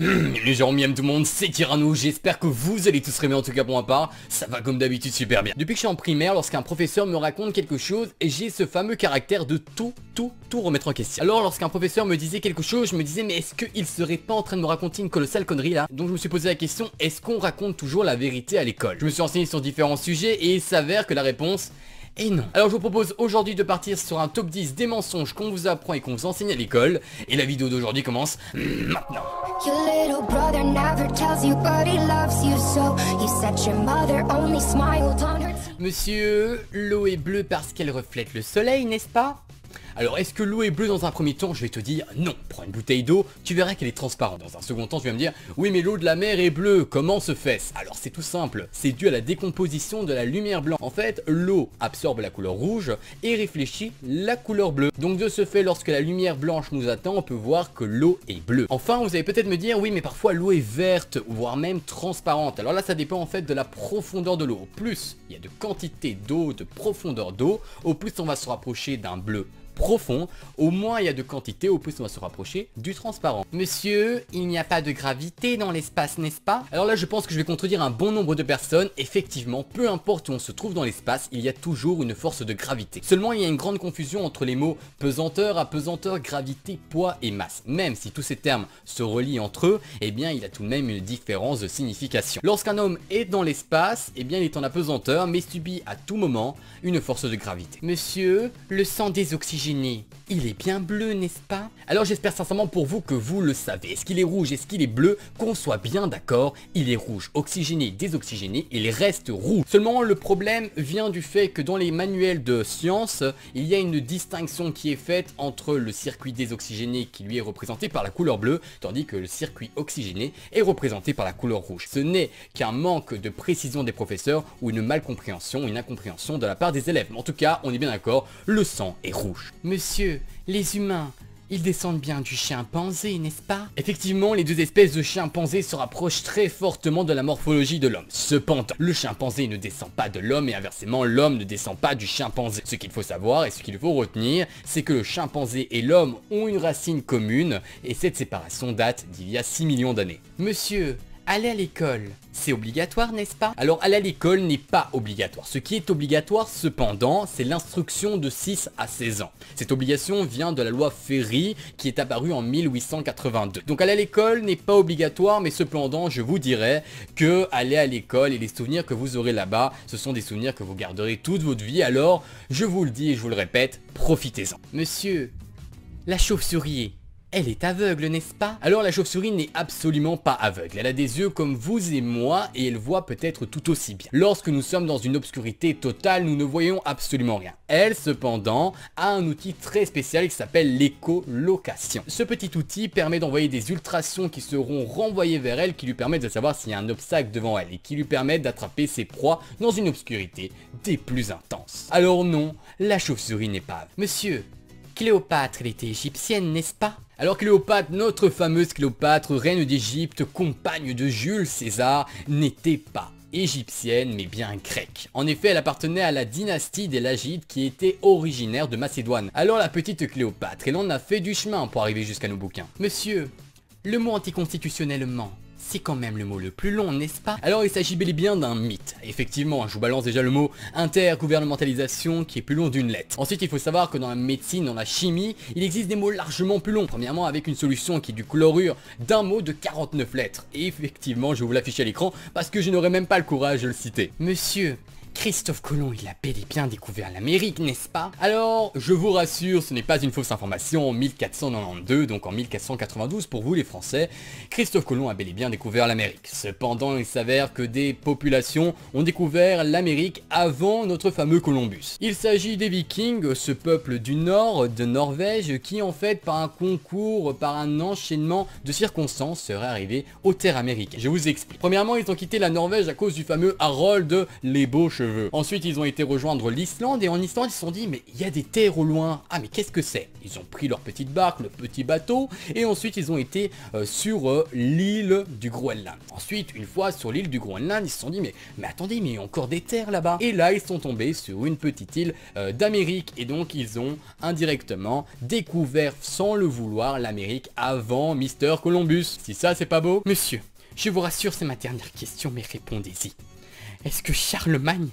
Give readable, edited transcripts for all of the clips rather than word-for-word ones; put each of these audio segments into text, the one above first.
Les gens miam tout le monde, c'est Tyranno, j'espère que vous allez tous aimer, en tout cas pour ma part, ça va comme d'habitude super bien. Depuis que je suis en primaire, lorsqu'un professeur me raconte quelque chose, j'ai ce fameux caractère de tout remettre en question. Alors lorsqu'un professeur me disait quelque chose, je me disais mais est-ce qu'il serait pas en train de me raconter une colossale connerie là? Donc je me suis posé la question, est-ce qu'on raconte toujours la vérité à l'école? Je me suis renseigné sur différents sujets et il s'avère que la réponse... Et non. Alors je vous propose aujourd'hui de partir sur un top 10 des mensonges qu'on vous apprend et qu'on vous enseigne à l'école. Et la vidéo d'aujourd'hui commence maintenant. Monsieur, l'eau est bleue parce qu'elle reflète le soleil, n'est-ce pas? Alors est-ce que l'eau est bleue dans un premier temps? Je vais te dire non. Prends une bouteille d'eau, tu verras qu'elle est transparente. Dans un second temps tu vas me dire oui mais l'eau de la mer est bleue, comment se fait-ce? Alors c'est tout simple, c'est dû à la décomposition de la lumière blanche. En fait l'eau absorbe la couleur rouge et réfléchit la couleur bleue. Donc de ce fait lorsque la lumière blanche nous atteint on peut voir que l'eau est bleue. Enfin vous allez peut-être me dire oui mais parfois l'eau est verte voire même transparente. Alors là ça dépend en fait de la profondeur de l'eau. Au plus il y a de quantité d'eau, de profondeur d'eau, au plus on va se rapprocher d'un bleu profond, au moins il y a de quantité, au plus on va se rapprocher du transparent. Monsieur, il n'y a pas de gravité dans l'espace, n'est-ce pas? Alors là je pense que je vais contredire un bon nombre de personnes. Effectivement, peu importe où on se trouve dans l'espace, il y a toujours une force de gravité. Seulement il y a une grande confusion entre les mots pesanteur, apesanteur, gravité, poids et masse. Même si tous ces termes se relient entre eux, eh bien il y a tout de même une différence de signification. Lorsqu'un homme est dans l'espace, eh bien il est en apesanteur mais subit à tout moment une force de gravité. Monsieur, le sang désoxygéné, il est bien bleu, n'est-ce pas? Alors j'espère sincèrement pour vous que vous le savez. Est-ce qu'il est rouge? Est-ce qu'il est bleu? Qu'on soit bien d'accord, il est rouge. Oxygéné, désoxygéné, il reste rouge. Seulement le problème vient du fait que dans les manuels de sciences, il y a une distinction qui est faite entre le circuit désoxygéné qui lui est représenté par la couleur bleue, tandis que le circuit oxygéné est représenté par la couleur rouge. Ce n'est qu'un manque de précision des professeurs ou une malcompréhension, une incompréhension de la part des élèves. Mais en tout cas, on est bien d'accord, le sang est rouge. Monsieur, les humains, ils descendent bien du chimpanzé, n'est-ce pas? Effectivement, les deux espèces de chimpanzés se rapprochent très fortement de la morphologie de l'homme. Cependant, le chimpanzé ne descend pas de l'homme et inversement, l'homme ne descend pas du chimpanzé. Ce qu'il faut savoir et ce qu'il faut retenir, c'est que le chimpanzé et l'homme ont une racine commune et cette séparation date d'il y a 6 millions d'années. Monsieur, aller à l'école, c'est obligatoire, n'est-ce pas? Alors aller à l'école n'est pas obligatoire. Ce qui est obligatoire cependant, c'est l'instruction de 6 à 16 ans. Cette obligation vient de la loi Ferry qui est apparue en 1882. Donc aller à l'école n'est pas obligatoire, mais cependant je vous dirais que aller à l'école et les souvenirs que vous aurez là-bas, ce sont des souvenirs que vous garderez toute votre vie. Alors je vous le dis et je vous le répète, profitez-en. Monsieur, la chauve-souris, elle est aveugle, n'est-ce pas? Alors la chauve-souris n'est absolument pas aveugle. Elle a des yeux comme vous et moi et elle voit peut-être tout aussi bien. Lorsque nous sommes dans une obscurité totale, nous ne voyons absolument rien. Elle, cependant, a un outil très spécial qui s'appelle l'écholocation. Ce petit outil permet d'envoyer des ultrasons qui seront renvoyés vers elle, qui lui permettent de savoir s'il y a un obstacle devant elle et qui lui permettent d'attraper ses proies dans une obscurité des plus intenses. Alors non, la chauve-souris n'est pas aveugle. Monsieur, Cléopâtre, elle était égyptienne, n'est-ce pas? Alors Cléopâtre, notre fameuse Cléopâtre, reine d'Égypte, compagne de Jules César, n'était pas égyptienne mais bien grecque. En effet, elle appartenait à la dynastie des Lagides qui était originaire de Macédoine. Alors la petite Cléopâtre, elle en a fait du chemin pour arriver jusqu'à nos bouquins. Monsieur, le mot anticonstitutionnellement, c'est quand même le mot le plus long, n'est-ce pas? Alors il s'agit bel et bien d'un mythe. Effectivement, je vous balance déjà le mot intergouvernementalisation qui est plus long d'une lettre. Ensuite, il faut savoir que dans la médecine, dans la chimie, il existe des mots largement plus longs. Premièrement, avec une solution qui est du chlorure d'un mot de 49 lettres. Et effectivement, je vais vous l'afficher à l'écran parce que je n'aurais même pas le courage de le citer. Monsieur, Christophe Colomb, il a bel et bien découvert l'Amérique, n'est-ce pas? Alors, je vous rassure, ce n'est pas une fausse information. En 1492, donc en 1492 pour vous les Français, Christophe Colomb a bel et bien découvert l'Amérique. Cependant, il s'avère que des populations ont découvert l'Amérique avant notre fameux Columbus. Il s'agit des Vikings, ce peuple du nord, de Norvège, qui en fait par un concours, par un enchaînement de circonstances serait arrivé aux terres américaines. Je vous explique. Premièrement, ils ont quitté la Norvège à cause du fameux Harold les Beaux Cheveux. cheveux. Ensuite ils ont été rejoindre l'Islande et en Islande ils se sont dit mais il y a des terres au loin. Ah mais qu'est-ce que c'est? Ils ont pris leur petite barque, le petit bateau et ensuite ils ont été sur l'île du Groenland. Ensuite une fois sur l'île du Groenland ils se sont dit mais attendez mais il y a encore des terres là-bas. Et là ils sont tombés sur une petite île d'Amérique et donc ils ont indirectement découvert sans le vouloir l'Amérique avant Mister Columbus. Si ça c'est pas beau? Monsieur, je vous rassure c'est ma dernière question mais répondez-y. Est-ce que Charlemagne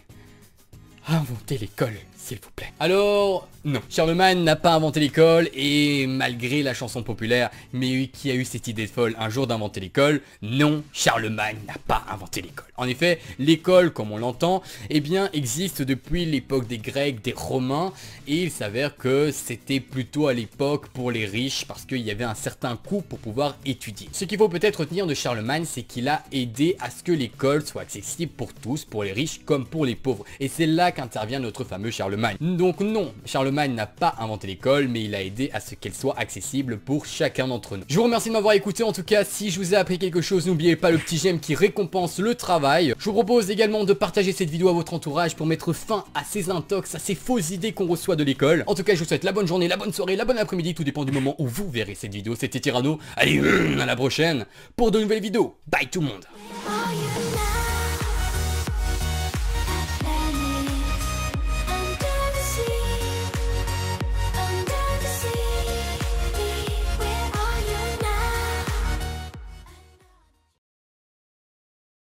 a inventé l'école, s'il vous plaît? Alors, non. Charlemagne n'a pas inventé l'école et malgré la chanson populaire, mais qui a eu cette idée folle un jour d'inventer l'école, non, Charlemagne n'a pas inventé l'école. En effet, l'école, comme on l'entend, eh bien, existe depuis l'époque des Grecs, des Romains, et il s'avère que c'était plutôt à l'époque pour les riches parce qu'il y avait un certain coût pour pouvoir étudier. Ce qu'il faut peut-être retenir de Charlemagne, c'est qu'il a aidé à ce que l'école soit accessible pour tous, pour les riches comme pour les pauvres. Et c'est là qu'intervient notre fameux Charlemagne. Donc non, Charlemagne n'a pas inventé l'école, mais il a aidé à ce qu'elle soit accessible pour chacun d'entre nous. Je vous remercie de m'avoir écouté. En tout cas, si je vous ai appris quelque chose, n'oubliez pas le petit j'aime qui récompense le travail. Je vous propose également de partager cette vidéo à votre entourage pour mettre fin à ces intox, à ces fausses idées qu'on reçoit de l'école. En tout cas, je vous souhaite la bonne journée, la bonne soirée, la bonne après-midi, tout dépend du moment où vous verrez cette vidéo. C'était Tyranno. Allez, à la prochaine pour de nouvelles vidéos. Bye tout le monde.